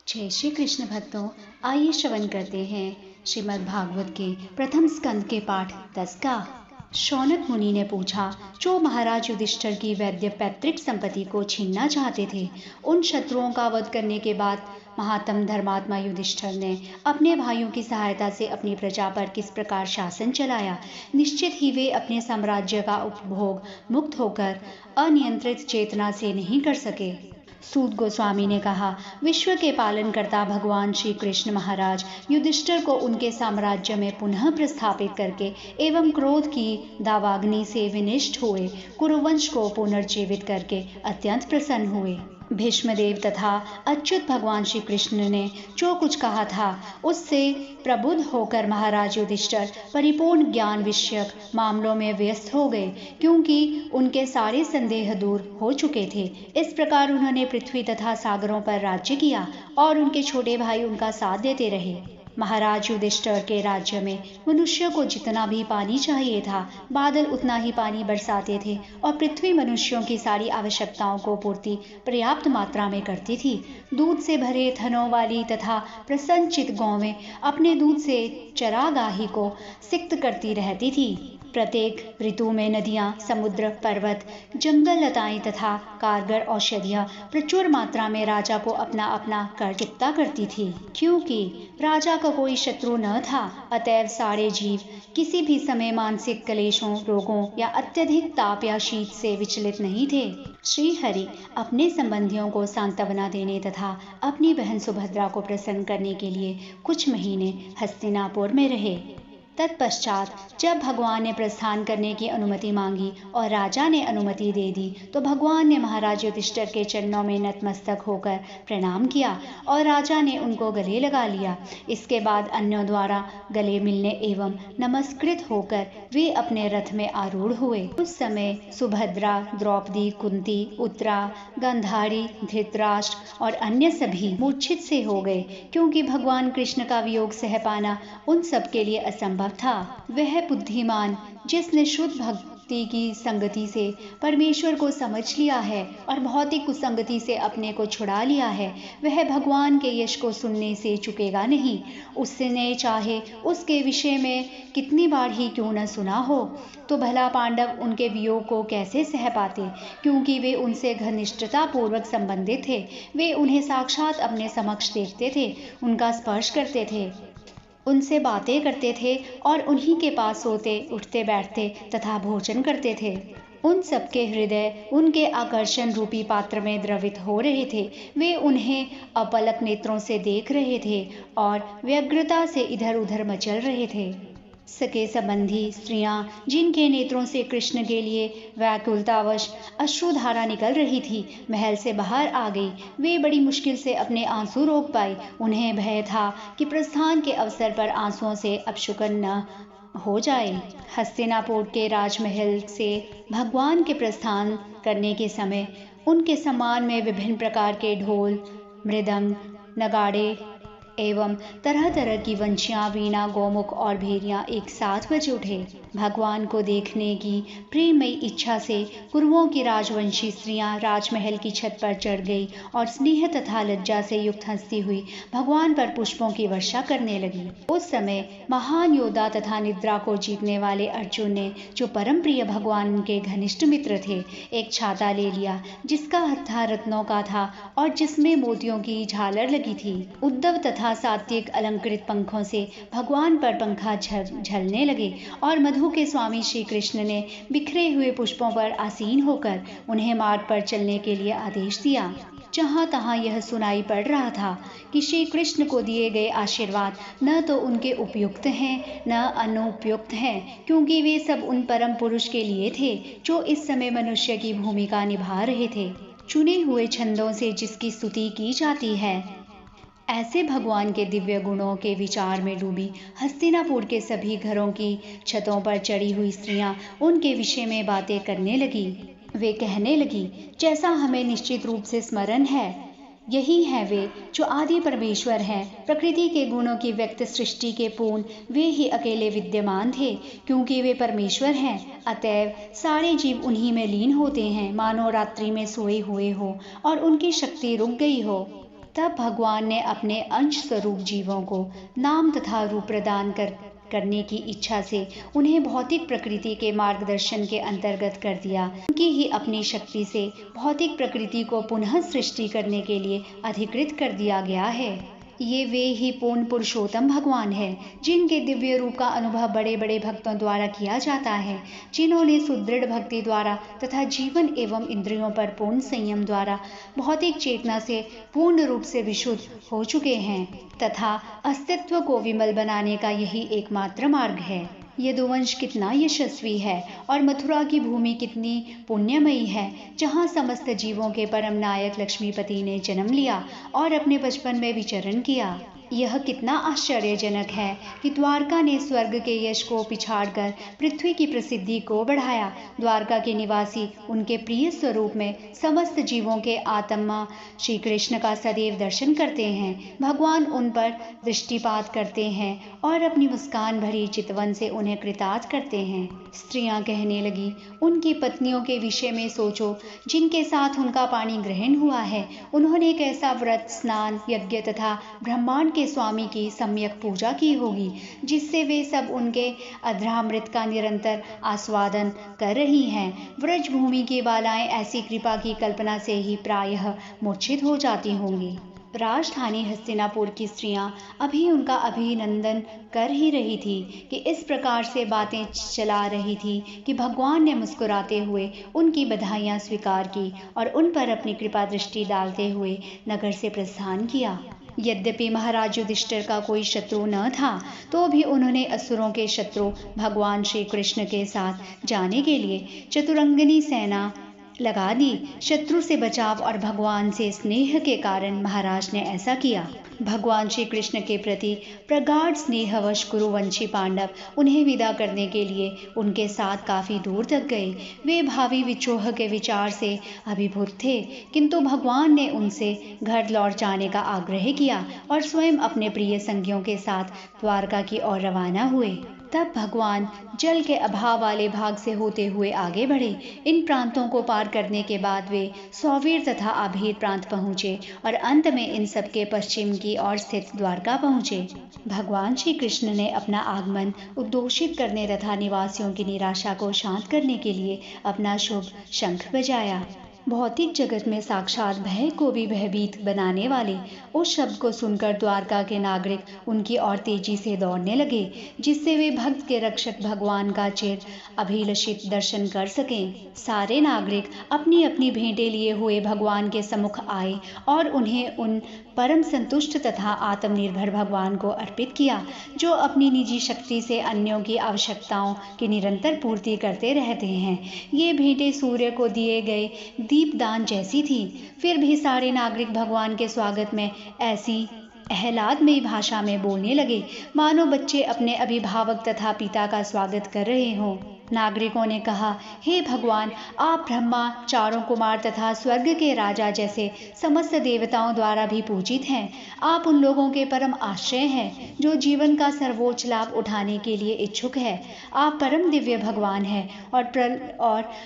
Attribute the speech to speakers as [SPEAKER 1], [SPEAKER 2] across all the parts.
[SPEAKER 1] जय श्री कृष्ण भक्तों, आइए श्रवण करते हैं श्रीमद् भागवत के प्रथम स्कंद के पाठ 10 का। शौनक मुनि ने पूछा, जो महाराज युधिष्ठिर की वैद्य पैतृक संपत्ति को छीनना चाहते थे, उन शत्रुओं का वध करने के बाद महात्म धर्मात्मा युधिष्ठिर ने अपने भाइयों की सहायता से अपनी प्रजा पर किस प्रकार शासन चलाया। निश्चित ही वे अपने साम्राज्य का उपभोग मुक्त होकर अनियंत्रित चेतना से नहीं कर सके। सूत गोस्वामी ने कहा, विश्व के पालनकर्ता भगवान श्री कृष्ण महाराज युधिष्ठिर को उनके साम्राज्य में पुनः प्रस्थापित करके एवं क्रोध की दावाग्नि से विनिष्ट हुए कुरुवंश को पुनर्जीवित करके अत्यंत प्रसन्न हुए। भीष्मदेव तथा अच्युत भगवान श्री कृष्ण ने जो कुछ कहा था उससे प्रबुद्ध होकर महाराज युधिष्ठिर परिपूर्ण ज्ञान विषयक मामलों में व्यस्त हो गए, क्योंकि उनके सारे संदेह दूर हो चुके थे। इस प्रकार उन्होंने पृथ्वी तथा सागरों पर राज्य किया और उनके छोटे भाई उनका साथ देते रहे। महाराज युधिष्ठिर के राज्य में मनुष्य को जितना भी पानी चाहिए था, बादल उतना ही पानी बरसाते थे और पृथ्वी मनुष्यों की सारी आवश्यकताओं को पूर्ति पर्याप्त मात्रा में करती थी। दूध से भरे थनों वाली तथा प्रसन्नचित गौवें अपने दूध से चरागाही को सिक्त करती रहती थी। प्रत्येक ऋतु में नदियाँ, समुद्र, पर्वत, जंगल लताएं तथा कारगर औषधियाँ प्रचुर मात्रा में राजा को अपना अपना कर चित्ता करती थी। क्योंकि राजा का कोई शत्रु न था, अतएव सारे जीव किसी भी समय मानसिक क्लेशों, रोगों या अत्यधिक ताप या शीत से विचलित नहीं थे। श्री हरि अपने संबंधियों को सांत्वना देने तथा अपनी बहन सुभद्रा को प्रसन्न करने के लिए कुछ महीने हस्तिनापुर में रहे। तत्पश्चात जब भगवान ने प्रस्थान करने की अनुमति मांगी और राजा ने अनुमति दे दी, तो भगवान ने महाराज युधिष्ठिर के चरणों में नतमस्तक होकर प्रणाम किया और राजा ने उनको गले लगा लिया। इसके बाद अन्यों द्वारा गले मिलने एवं नमस्कृत होकर वे अपने रथ में आरूढ़ हुए। उस समय सुभद्रा, द्रौपदी, कुंती, उत्तरा, गांधारी, धृतराष्ट्र और अन्य सभी मूर्छित से हो गए, क्योंकि भगवान कृष्ण का वियोग सह पाना उन सब के लिए असंभव था। वह बुद्धिमान जिसने शुद्ध भक्ति की संगति से परमेश्वर को समझ लिया है और भौतिक कुसंगति से अपने को छुड़ा लिया है, वह भगवान के यश को सुनने से चुकेगा नहीं। उसने चाहे उसके विषय में कितनी बार ही क्यों न सुना हो, तो भला पांडव उनके वियोग को कैसे सह पाते, क्योंकि वे उनसे घनिष्ठता पूर्वक संबंधित थे। वे उन्हें साक्षात अपने समक्ष देखते थे, उनका स्पर्श करते थे, उनसे बातें करते थे और उन्हीं के पास सोते, उठते, बैठते तथा भोजन करते थे। उन सबके हृदय उनके आकर्षण रूपी पात्र में द्रवित हो रहे थे। वे उन्हें अपलक नेत्रों से देख रहे थे और व्यग्रता से इधर उधर मचल रहे थे। सके संबंधी स्त्रियां, जिनके नेत्रों से कृष्ण के लिए व्याकुलतावश अश्रुधारा निकल रही थी, महल से बाहर आ गई। वे बड़ी मुश्किल से अपने आंसू रोक पाई। उन्हें भय था कि प्रस्थान के अवसर पर आंसुओं से अपशुकन न हो जाए। हस्तिनापुर के राजमहल से भगवान के प्रस्थान करने के समय उनके सम्मान में विभिन्न प्रकार के ढोल, मृदंग, नगाड़े एवं तरह तरह की वंशियां, वीणा, गोमुख और भेरियां एक साथ बज उठे। भगवान को देखने की प्रेममयी इच्छा से कुरुओं की राजवंशी स्त्रियां राजमहल की छत पर चढ़ गई और स्नेह तथा लज्जा से युक्त हंसती हुई भगवान पर पुष्पों की वर्षा करने लगी। उस समय महान योद्धा तथा निद्रा को जीतने वाले अर्जुन ने, जो परम प्रिय भगवान के घनिष्ठ मित्र थे, एक छाता ले लिया, जिसका हत्था रत्नों का था और जिसमें मोतियों की झालर लगी थी। उद्धव तथा सात्विक अलंकृत पंखों से भगवान पर पंखा झलने लगे और मधु के स्वामी श्री कृष्ण ने बिखरे हुए पुष्पों पर आसीन होकर उन्हें मार्ग पर चलने के लिए आदेश दिया। जहाँ तहाँ यह सुनाई पड़ रहा था कि श्री कृष्ण को दिए गए आशीर्वाद न तो उनके उपयुक्त हैं न अनुपयुक्त हैं, क्योंकि वे सब उन परम पुरुष के लिए थे जो इस समय मनुष्य की भूमिका निभा रहे थे। चुने हुए छंदों से जिसकी स्तुति की जाती है, ऐसे भगवान के दिव्य गुणों के विचार में डूबी हस्तिनापुर के सभी घरों की छतों पर चढ़ी हुई स्त्रियां उनके विषय में बातें करने लगी। वे कहने लगी, जैसा हमें निश्चित रूप से स्मरण है, यही हैं वे जो आदि परमेश्वर हैं। प्रकृति के गुणों की व्यक्त सृष्टि के पूर्ण वे ही अकेले विद्यमान थे, क्योंकि वे परमेश्वर हैं। अतएव सारे जीव उन्हीं में लीन होते हैं, मानो रात्रि में सोए हुए हो और उनकी शक्ति रुक गई हो। तब भगवान ने अपने अंश स्वरूप जीवों को नाम तथा रूप प्रदान करने की इच्छा से उन्हें भौतिक प्रकृति के मार्गदर्शन के अंतर्गत कर दिया। उनकी ही अपनी शक्ति से भौतिक प्रकृति को पुनः सृष्टि करने के लिए अधिकृत कर दिया गया है। ये वे ही पूर्ण पुरुषोत्तम भगवान है जिनके दिव्य रूप का अनुभव बड़े बड़े भक्तों द्वारा किया जाता है, जिन्होंने सुदृढ़ भक्ति द्वारा तथा जीवन एवं इंद्रियों पर पूर्ण संयम द्वारा भौतिक चेतना से पूर्ण रूप से विशुद्ध हो चुके हैं तथा अस्तित्व को विमल बनाने का यही एकमात्र मार्ग है। यदुवंश कितना यशस्वी है और मथुरा की भूमि कितनी पुण्यमयी है, जहाँ समस्त जीवों के परम नायक लक्ष्मीपति ने जन्म लिया और अपने बचपन में विचरण किया। यह कितना आश्चर्यजनक है कि द्वारका ने स्वर्ग के यश को पिछाड़कर पृथ्वी की प्रसिद्धि को बढ़ाया। द्वारका के निवासी उनके प्रिय स्वरूप में समस्त जीवों के आत्मा श्री कृष्ण का सदैव दर्शन करते हैं। भगवान उन पर दृष्टिपात करते हैं और अपनी मुस्कान भरी चितवन से उन्हें कृतार्थ करते हैं। स्त्रियां कहने लगी, उनकी पत्नियों के विषय में सोचो जिनके साथ उनका पानी ग्रहण हुआ है। उन्होंने एक ऐसा व्रत, स्नान, यज्ञ तथा ब्रह्मांड के स्वामी की सम्यक पूजा की होगी जिससे वे सब उनके अधरामृत का निरंतर आस्वादन कर रही हैं। व्रज भूमि की बालाएं ऐसी कृपा की कल्पना से ही प्रायः मूर्छित हो जाती होंगी। राजधानी हस्तिनापुर की स्त्रियां अभी उनका अभिनंदन कर ही रही थी कि इस प्रकार से बातें चला रही थी कि भगवान ने मुस्कुराते हुए उनकी बधाइयां स्वीकार की और उन पर अपनी कृपा दृष्टि डालते हुए नगर से प्रस्थान किया। यद्यपि महाराज युधिष्ठिर का कोई शत्रु न था, तो भी उन्होंने असुरों के शत्रु भगवान श्री कृष्ण के साथ जाने के लिए चतुरंगिनी सेना लगा दी। शत्रु से बचाव और भगवान से स्नेह के कारण महाराज ने ऐसा किया। भगवान श्री कृष्ण के प्रति प्रगाढ़ स्नेहवश कुरुवंशी पांडव उन्हें विदा करने के लिए उनके साथ काफी दूर तक गए। वे भावी विद्रोह के विचार से अभिभूत थे, किंतु भगवान ने उनसे घर लौट जाने का आग्रह किया और स्वयं अपने प्रिय संगियों के साथ द्वारका की ओर रवाना हुए। तब भगवान जल के अभाव वाले भाग से होते हुए आगे बढ़े। इन प्रांतों को पार करने के बाद वे सौवीर तथा आभीर प्रांत पहुँचे और अंत में इन सब के पश्चिम की ओर स्थित द्वारका पहुँचे। भगवान श्री कृष्ण ने अपना आगमन उद्घोषित करने तथा निवासियों की निराशा को शांत करने के लिए अपना शुभ शंख बजाया। भौतिक जगत में साक्षात भय को भी भयभीत बनाने वाले उस शब्द को सुनकर द्वारका के नागरिक उनकी ओर तेजी से दौड़ने लगे, जिससे वे भक्त के रक्षक भगवान का चिर अभिलषित दर्शन कर सकें। सारे नागरिक अपनी अपनी भेंटें लिए हुए भगवान के सम्मुख आए और उन्हें उन परम संतुष्ट तथा आत्मनिर्भर भगवान को अर्पित किया, जो अपनी निजी शक्ति से अन्यों की आवश्यकताओं की निरंतर पूर्ति करते रहते हैं। ये भेंटें सूर्य को दिए गए दीपदान जैसी थी। फिर भी सारे नागरिक भगवान के स्वागत में ऐसी आह्लादमयी भाषा में बोलने लगे मानो बच्चे अपने अभिभावक तथा पिता का स्वागत कर रहे हों। नागरिकों ने कहा, हे भगवान, आप ब्रह्मा, चारों कुमार तथा स्वर्ग के राजा जैसे समस्त देवताओं द्वारा भी पूजित हैं। आप उन लोगों के परम आश्रय हैं जो जीवन का सर्वोच्च लाभ उठाने के लिए इच्छुक है। आप परम दिव्य भगवान हैं और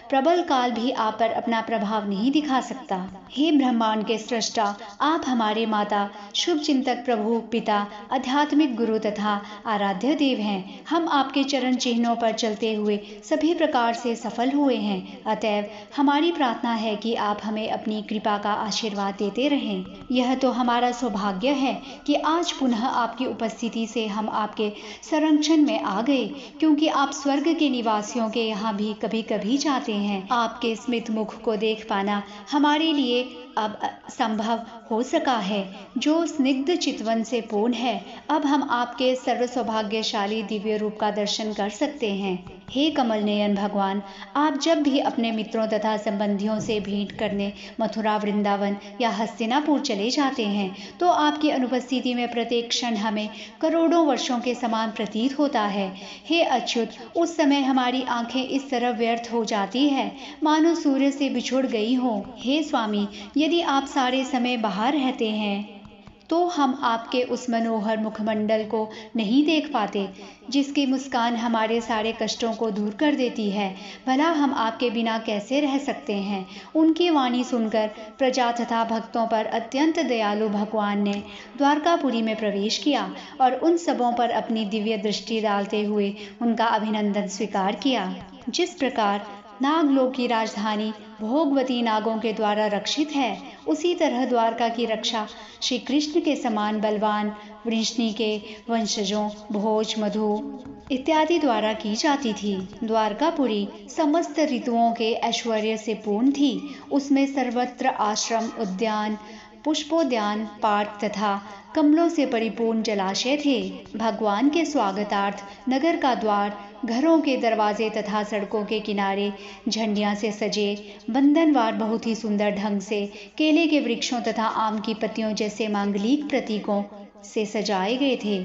[SPEAKER 1] प्रबल काल भी आप पर अपना प्रभाव नहीं दिखा सकता। हे ब्रह्मांड के सृष्टा, आप हमारे माता, शुभ चिंतक, प्रभु, पिता, आध्यात्मिक गुरु तथा आराध्य देव हैं। हम आपके चरण चिन्हों पर चलते हुए सभी प्रकार से सफल हुए हैं। अतएव हमारी प्रार्थना है कि आप हमें अपनी कृपा का आशीर्वाद देते रहें। यह तो हमारा सौभाग्य है कि आज पुनः आपकी उपस्थिति से हम आपके संरक्षण में आ गए, क्योंकि आप स्वर्ग के निवासियों के यहाँ भी कभी कभी जाते हैं। आपके स्मित मुख को देख पाना हमारे लिए अब संभव हो सका है, जो स्निग्ध चितवन से पूर्ण है। अब हम आपके सर्व सौभाग्यशाली दिव्य रूप का दर्शन कर सकते हैं। हे कमल नयन भगवान, आप जब भी अपने मित्रों तथा संबंधियों से भेंट करने मथुरा, वृंदावन या हस्तिनापुर चले जाते हैं, तो आपकी अनुपस्थिति में प्रत्येक क्षण हमें करोड़ों वर्षों के समान प्रतीत होता है। हे अच्युत, उस समय हमारी आंखें इस तरह व्यर्थ हो जाती है मानो सूर्य से बिछुड़ गई हो। हे स्वामी, यदि आप सारे समय बाहर रहते हैं तो हम आपके उस मनोहर मुखमंडल को नहीं देख पाते, जिसकी मुस्कान हमारे सारे कष्टों को दूर कर देती है। भला हम आपके बिना कैसे रह सकते हैं। उनकी वाणी सुनकर प्रजा तथा भक्तों पर अत्यंत दयालु भगवान ने द्वारकापुरी में प्रवेश किया और उन सबों पर अपनी दिव्य दृष्टि डालते हुए उनका अभिनंदन स्वीकार किया। जिस प्रकार नागलोक की राजधानी भोगवती नागों के द्वारा रक्षित है, उसी तरह द्वारका की रक्षा श्री कृष्ण के समान बलवान वृष्णि के वंशजों भोज, मधु इत्यादि द्वारा की जाती थी। द्वारकापुरी समस्त ऋतुओं के ऐश्वर्य से पूर्ण थी। उसमें सर्वत्र आश्रम, उद्यान, पुष्पोद्यान, पार्क तथा कमलों से परिपूर्ण जलाशय थे। भगवान के स्वागतार्थ नगर का द्वार, घरों के दरवाजे तथा सड़कों के किनारे झंडियां से सजे बंधनवार बहुत ही सुंदर ढंग से केले के वृक्षों तथा आम की पत्तियों जैसे मांगलिक प्रतीकों से सजाए गए थे।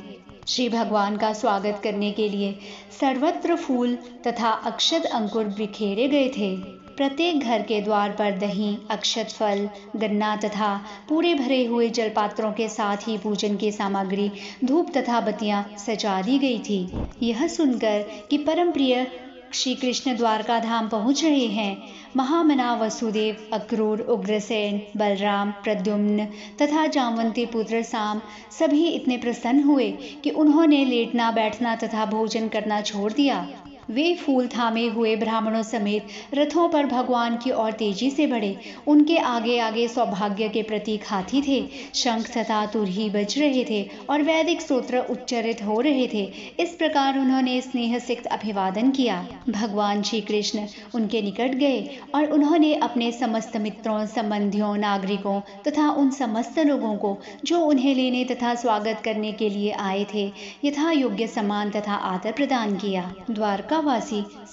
[SPEAKER 1] श्री भगवान का स्वागत करने के लिए सर्वत्र फूल तथा अक्षत अंकुर बिखेरे गए थे। प्रत्येक घर के द्वार पर दही, अक्षत फल, गन्ना तथा पूरे भरे हुए जलपात्रों के साथ ही पूजन की सामग्री, धूप तथा बत्तियां सजा दी गई थी। यह सुनकर कि परम प्रिय श्री कृष्ण द्वारका धाम पहुंच रहे हैं, महामना वसुदेव, अक्रूर, उग्रसेन, बलराम, प्रद्युम्न तथा जामवंती पुत्र साम सभी इतने प्रसन्न हुए कि उन्होंने लेटना, बैठना तथा भोजन करना छोड़ दिया। वे फूल थामे हुए ब्राह्मणों समेत रथों पर भगवान की ओर तेजी से बढ़े। उनके आगे आगे सौभाग्य के प्रतीक हाथी थे। शंख तथा तुरही बज रहे थे और वैदिक स्तोत्र उच्चारित हो रहे थे। इस प्रकार उन्होंने स्नेह सिक्त अभिवादन किया। भगवान श्री कृष्ण उनके निकट गए और उन्होंने अपने समस्त मित्रों, संबंधियों, नागरिकों तथा उन समस्त लोगों को जो उन्हें लेने तथा स्वागत करने के लिए आए थे, यथा योग्य सम्मान तथा आदर प्रदान किया। द्वारकावासी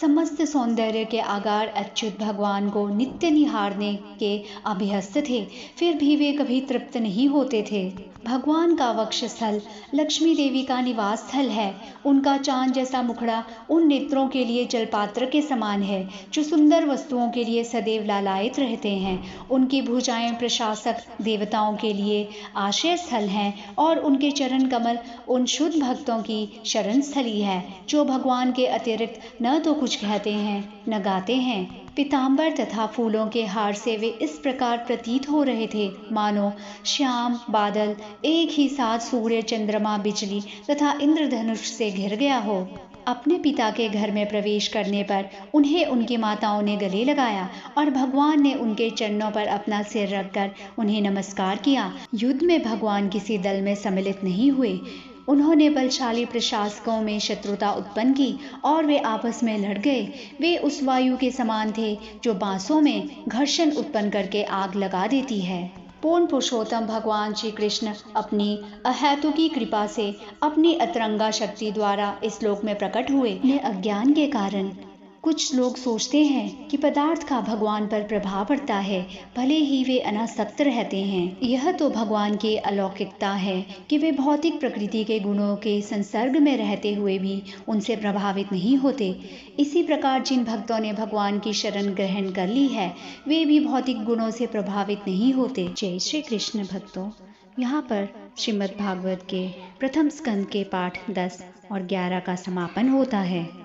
[SPEAKER 1] समस्त सौंदर्य के आगार अच्युत भगवान को नित्य निहारने के अभ्यस्त थे, फिर भी वे कभी तृप्त नहीं होते थे। भगवान का वक्षस्थल लक्ष्मी देवी का निवास स्थल है। उनका चांद जैसा मुखड़ा उन नेत्रों के लिए जलपात्र के समान है, जो सुंदर वस्तुओं के लिए सदैव लालायित रहते हैं। उनकी भुजाएं प्रशासक देवताओं के लिए आश्रय स्थल हैं और उनके चरण कमल उन शुद्ध भक्तों की शरण स्थली है, जो भगवान के अतिरिक्त न तो कुछ कहते हैं न गाते हैं। पीताम्बर तथा फूलों के हार से वे इस प्रकार प्रतीत हो रहे थे मानो श्याम बादल एक ही साथ सूर्य, चंद्रमा, बिजली तथा इंद्रधनुष से घिर गया हो। अपने पिता के घर में प्रवेश करने पर उन्हें उनकी माताओं ने गले लगाया और भगवान ने उनके चरणों पर अपना सिर रखकर उन्हें नमस्कार किया। युद्ध में भगवान किसी दल में सम्मिलित नहीं हुए। उन्होंने बलशाली प्रशासकों में शत्रुता उत्पन्न की और वे आपस में लड़ गए। वे उस वायु के समान थे जो बांसों में घर्षण उत्पन्न करके आग लगा देती है। पूर्ण पुरुषोत्तम भगवान श्री कृष्ण अपनी अहेतुकी कृपा से अपनी अतरंगा शक्ति द्वारा इस लोक में प्रकट हुए। अपने अज्ञान के कारण कुछ लोग सोचते हैं कि पदार्थ का भगवान पर प्रभाव पड़ता है, भले ही वे अनासक्त रहते हैं। यह तो भगवान की अलौकिकता है कि वे भौतिक प्रकृति के गुणों के संसर्ग में रहते हुए भी उनसे प्रभावित नहीं होते। इसी प्रकार जिन भक्तों ने भगवान की शरण ग्रहण कर ली है, वे भी भौतिक गुणों से प्रभावित नहीं होते। जय श्री कृष्ण भक्तों, यहाँ पर श्रीमद् भागवत के प्रथम स्कंद के पाठ 10 और 11 का समापन होता है।